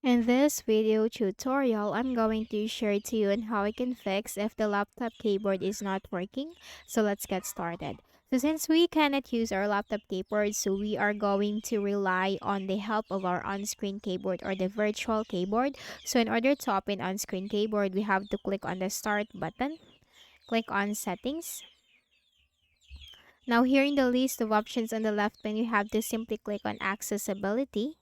In this video tutorial, I'm going to share to you on how I can fix if the laptop keyboard is not working. So let's get started. So since we cannot use our laptop keyboard, so we are going to rely on the help of our on-screen keyboard or the virtual keyboard. So in order to open on-screen keyboard, we have to click on the start button, click on settings. Now here in the list of options on the left pane, you have to simply click on accessibility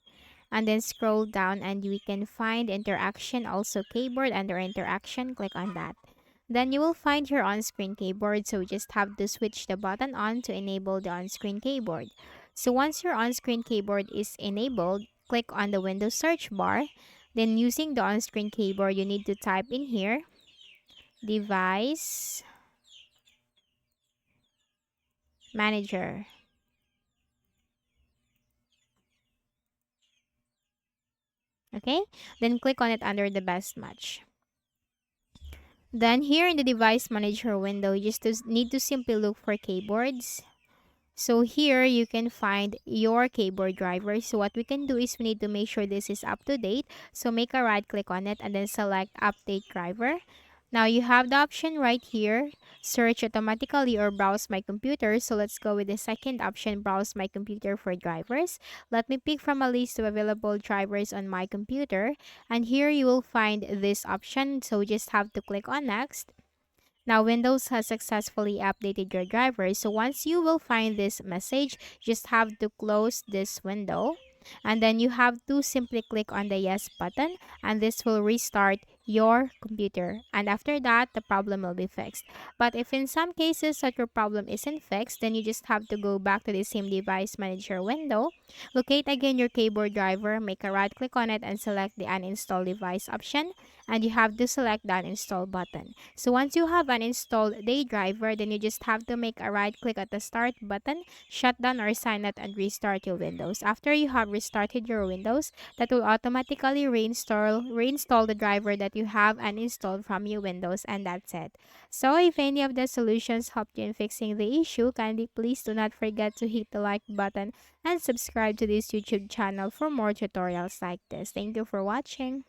and then scroll down and we can find interaction, also keyboard. Under interaction, click on that. Then you will find your on-screen keyboard, so we just have to switch the button on to enable the on-screen keyboard. So once your on-screen keyboard is enabled, click on the Windows search bar. Then using the on-screen keyboard, you need to type in here device manager. Okay, then click on it under the best match. Then here in the device manager window, you just need to simply look for keyboards. So here you can find your keyboard driver. So what we can do is we need to make sure this is up to date. So make a right click on it and then select update driver. Now you have the option right here, search automatically or browse my computer. So let's go with the second option, browse my computer for drivers. Let me pick from a list of available drivers on my computer. And here you will find this option. So just have to click on next. Now, Windows has successfully updated your driver. So once you will find this message, just have to close this window. And then you have to simply click on the yes button and this will restart your computer. And after that, the problem will be fixed. But if in some cases that your problem isn't fixed, then you just have to go back to the same device manager window. Locate again your keyboard driver, make a right click on it and select the uninstall device option. And you have to select the uninstall button. So once you have uninstalled the driver, then you just have to make a right click at the start button, shut down or sign out and restart your Windows. After you have restarted your Windows, that will automatically reinstall the driver that you have uninstalled from your Windows, and that's it. So if any of the solutions helped you in fixing the issue, kindly please do not forget to hit the like button and subscribe to this YouTube channel for more tutorials like this. Thank you for watching.